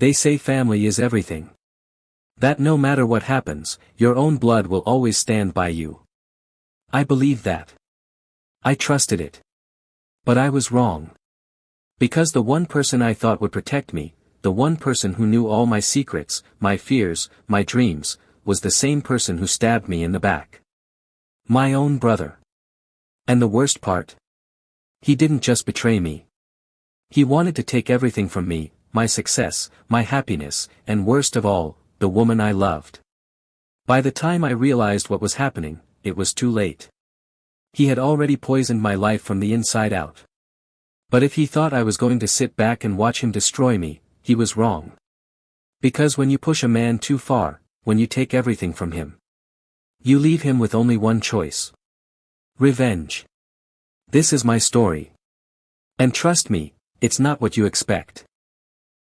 They say family is everything. That no matter what happens, your own blood will always stand by you. I believed that. I trusted it. But I was wrong. Because the one person I thought would protect me, the one person who knew all my secrets, my fears, my dreams, was the same person who stabbed me in the back. My own brother. And the worst part? He didn't just betray me. He wanted to take everything from me, my success, my happiness, and worst of all, the woman I loved. By the time I realized what was happening, it was too late. He had already poisoned my life from the inside out. But if he thought I was going to sit back and watch him destroy me, he was wrong. Because when you push a man too far, when you take everything from him, you leave him with only one choice. Revenge. This is my story. And trust me, it's not what you expect.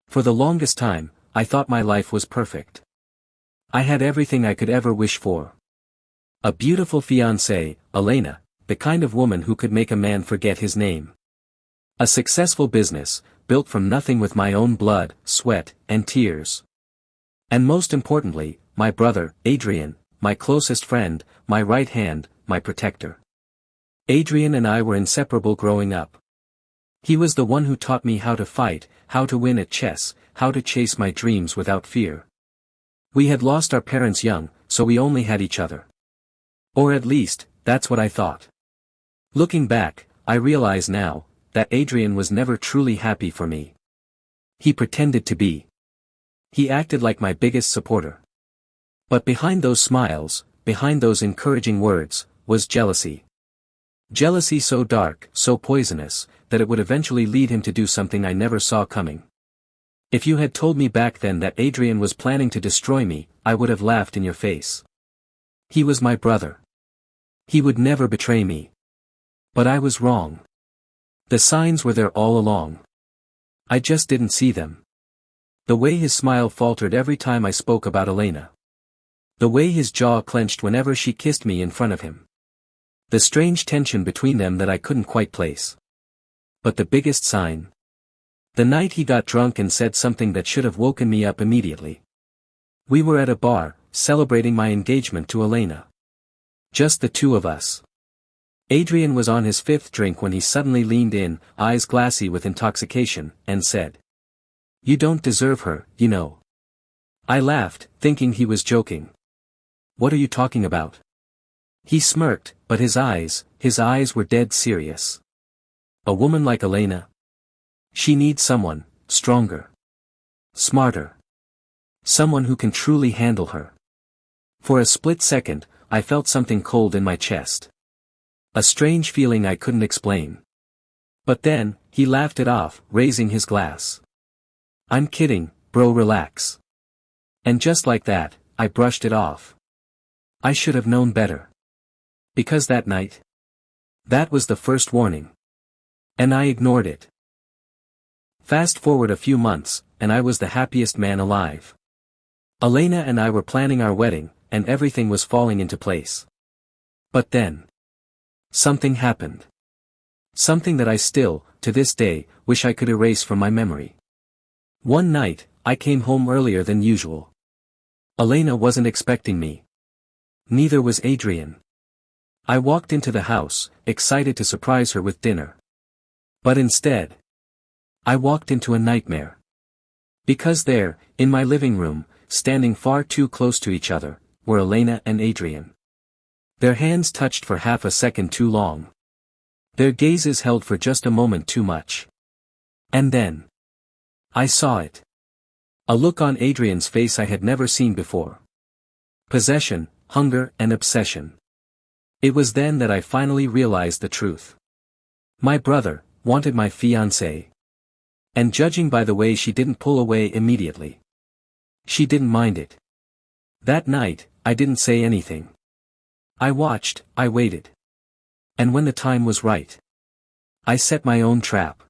For the longest time, I thought my life was perfect. I had everything I could ever wish for. A beautiful fiancée, Elena, the kind of woman who could make a man forget his name. A successful business, built from nothing with my own blood, sweat, and tears. And most importantly, my brother, Adrian, my closest friend, my right hand, my protector. Adrian and I were inseparable growing up. He was the one who taught me how to fight, how to win at chess, how to chase my dreams without fear. We had lost our parents young, so we only had each other. Or at least, that's what I thought. Looking back, I realize now, that Adrian was never truly happy for me. He pretended to be. He acted like my biggest supporter. But behind those smiles, behind those encouraging words, was jealousy. Jealousy so dark, so poisonous, that it would eventually lead him to do something I never saw coming. If you had told me back then that Adrian was planning to destroy me, I would have laughed in your face. He was my brother. He would never betray me. But I was wrong. The signs were there all along. I just didn't see them. The way his smile faltered every time I spoke about Elena. The way his jaw clenched whenever she kissed me in front of him. The strange tension between them that I couldn't quite place. But the biggest sign? The night he got drunk and said something that should have woken me up immediately. We were at a bar, celebrating my engagement to Elena. Just the two of us. Adrian was on his fifth drink when he suddenly leaned in, eyes glassy with intoxication, and said, "You don't deserve her, you know." I laughed, thinking he was joking. "What are you talking about?" He smirked, but his eyes were dead serious. "A woman like Elena? She needs someone, stronger. Smarter. Someone who can truly handle her." For a split second, I felt something cold in my chest. A strange feeling I couldn't explain. But then, he laughed it off, raising his glass. "I'm kidding, bro, relax." And just like that, I brushed it off. I should have known better. Because that night? That was the first warning. And I ignored it. Fast forward a few months, and I was the happiest man alive. Elena and I were planning our wedding, and everything was falling into place. But then, something happened. Something that I still, to this day, wish I could erase from my memory. One night, I came home earlier than usual. Elena wasn't expecting me. Neither was Adrian. I walked into the house, excited to surprise her with dinner. But instead, I walked into a nightmare. Because there, in my living room, standing far too close to each other, were Elena and Adrian. Their hands touched for half a second too long. Their gazes held for just a moment too much. And then, I saw it. A look on Adrian's face I had never seen before. Possession, hunger, and obsession. It was then that I finally realized the truth. My brother wanted my fiancée. And judging by the way she didn't pull away immediately. She didn't mind it. That night, I didn't say anything. I watched, I waited. And when the time was right, I set my own trap.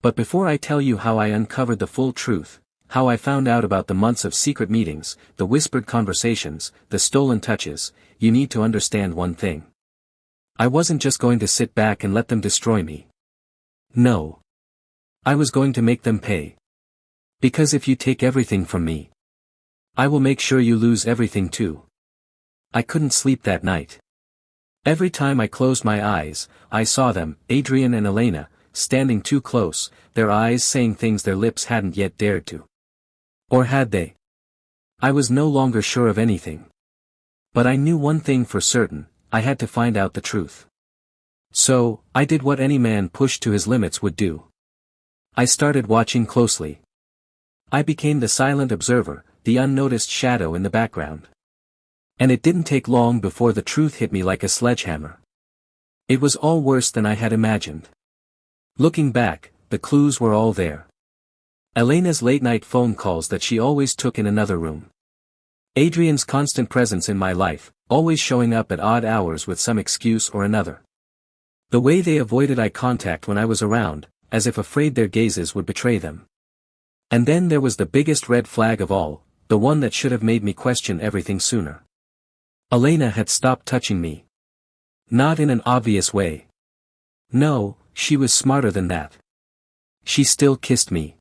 But before I tell you how I uncovered the full truth, how I found out about the months of secret meetings, the whispered conversations, the stolen touches, you need to understand one thing. I wasn't just going to sit back and let them destroy me. No. I was going to make them pay. Because if you take everything from me, I will make sure you lose everything too. I couldn't sleep that night. Every time I closed my eyes, I saw them, Adrian and Elena, standing too close, their eyes saying things their lips hadn't yet dared to. Or had they? I was no longer sure of anything. But I knew one thing for certain, I had to find out the truth. So, I did what any man pushed to his limits would do. I started watching closely. I became the silent observer, the unnoticed shadow in the background. And it didn't take long before the truth hit me like a sledgehammer. It was all worse than I had imagined. Looking back, the clues were all there. Elena's late-night phone calls that she always took in another room. Adrian's constant presence in my life, always showing up at odd hours with some excuse or another. The way they avoided eye contact when I was around, as if afraid their gazes would betray them. And then there was the biggest red flag of all, the one that should have made me question everything sooner. Elena had stopped touching me. Not in an obvious way. No, she was smarter than that. She still kissed me.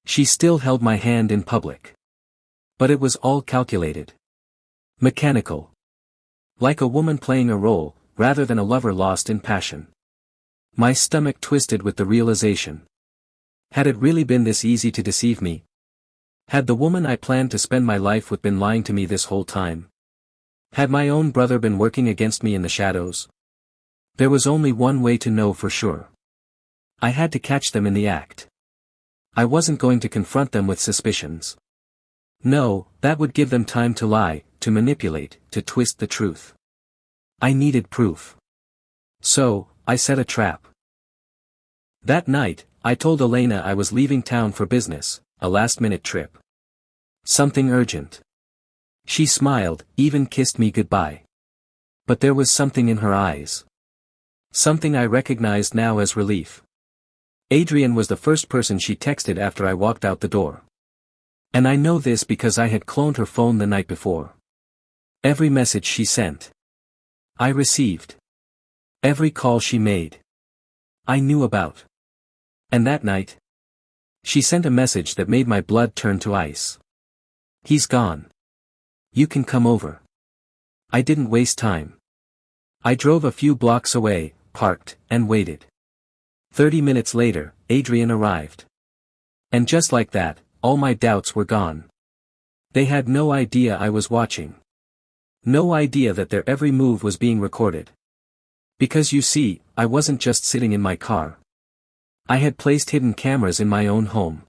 She still held my hand in public. But it was all calculated. Mechanical. Like a woman playing a role, rather than a lover lost in passion. My stomach twisted with the realization. Had it really been this easy to deceive me? Had the woman I planned to spend my life with been lying to me this whole time? Had my own brother been working against me in the shadows? There was only one way to know for sure. I had to catch them in the act. I wasn't going to confront them with suspicions. No, that would give them time to lie, to manipulate, to twist the truth. I needed proof. So, I set a trap. That night, I told Elena I was leaving town for business, a last-minute trip. Something urgent. She smiled, even kissed me goodbye. But there was something in her eyes. Something I recognized now as relief. Adrian was the first person she texted after I walked out the door. And I know this because I had cloned her phone the night before. Every message she sent, I received. Every call she made, I knew about. And that night, she sent a message that made my blood turn to ice. He's gone. You can come over. I didn't waste time. I drove a few blocks away, parked, and waited. 30 minutes later, Adrian arrived. And just like that, all my doubts were gone. They had no idea I was watching. No idea that their every move was being recorded. Because you see, I wasn't just sitting in my car. I had placed hidden cameras in my own home.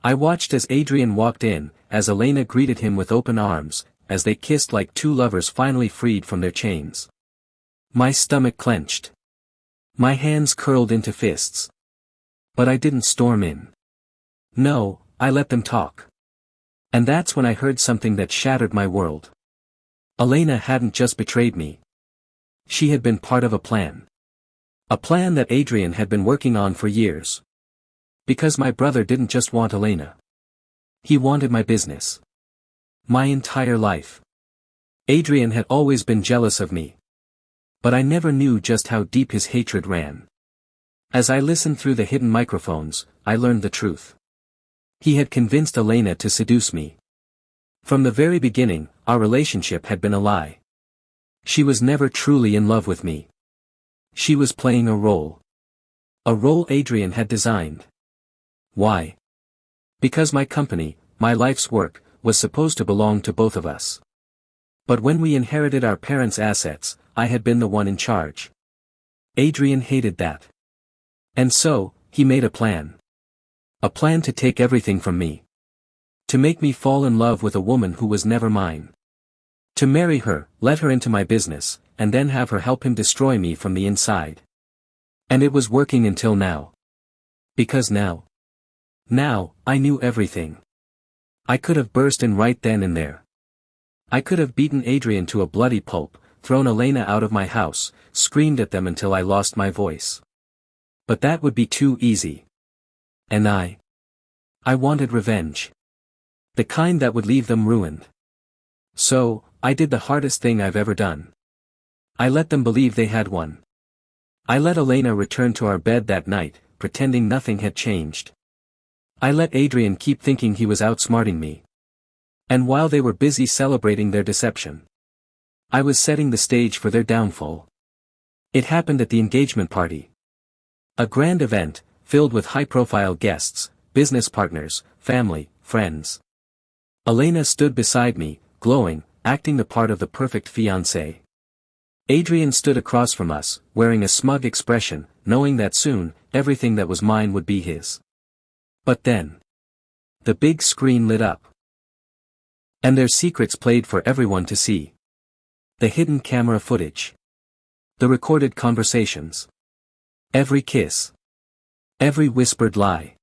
I watched as Adrian walked in, as Elena greeted him with open arms, as they kissed like two lovers finally freed from their chains. My stomach clenched. My hands curled into fists. But I didn't storm in. No, I let them talk. And that's when I heard something that shattered my world. Elena hadn't just betrayed me. She had been part of a plan. A plan that Adrian had been working on for years. Because my brother didn't just want Elena. He wanted my business. My entire life. Adrian had always been jealous of me. But I never knew just how deep his hatred ran. As I listened through the hidden microphones, I learned the truth. He had convinced Elena to seduce me. From the very beginning, our relationship had been a lie. She was never truly in love with me. She was playing a role. A role Adrian had designed. Why? Because my company, my life's work, was supposed to belong to both of us. But when we inherited our parents' assets, I had been the one in charge. Adrian hated that. And so, he made a plan. A plan to take everything from me. To make me fall in love with a woman who was never mine. To marry her, let her into my business, and then have her help him destroy me from the inside. And it was working until now. Because now, I knew everything. I could have burst in right then and there. I could have beaten Adrian to a bloody pulp, thrown Elena out of my house, screamed at them until I lost my voice. But that would be too easy. And I wanted revenge. The kind that would leave them ruined. So, I did the hardest thing I've ever done. I let them believe they had won. I let Elena return to our bed that night, pretending nothing had changed. I let Adrian keep thinking he was outsmarting me. And while they were busy celebrating their deception, I was setting the stage for their downfall. It happened at the engagement party. A grand event, filled with high-profile guests, business partners, family, friends. Elena stood beside me, glowing, acting the part of the perfect fiancé. Adrian stood across from us, wearing a smug expression, knowing that soon, everything that was mine would be his. But then, the big screen lit up. And their secrets played for everyone to see. The hidden camera footage. The recorded conversations. Every kiss. Every whispered lie.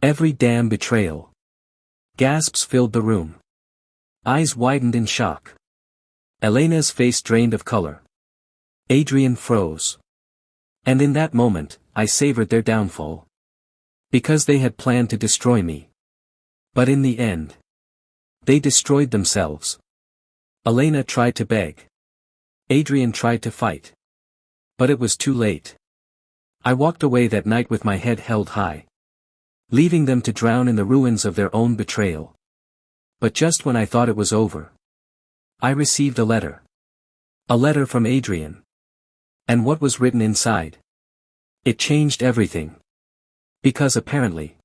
Every damn betrayal. Gasps filled the room. Eyes widened in shock. Elena's face drained of color. Adrian froze. And in that moment, I savored their downfall. Because they had planned to destroy me. But in the end, they destroyed themselves. Elena tried to beg. Adrian tried to fight. But it was too late. I walked away that night with my head held high. Leaving them to drown in the ruins of their own betrayal. But just when I thought it was over, I received a letter. A letter from Adrian. And what was written inside? It changed everything. Because apparently,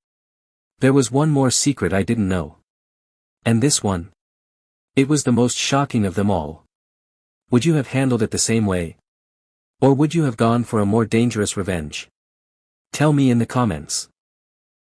there was one more secret I didn't know. And this one? It was the most shocking of them all. Would you have handled it the same way? Or would you have gone for a more dangerous revenge? Tell me in the comments.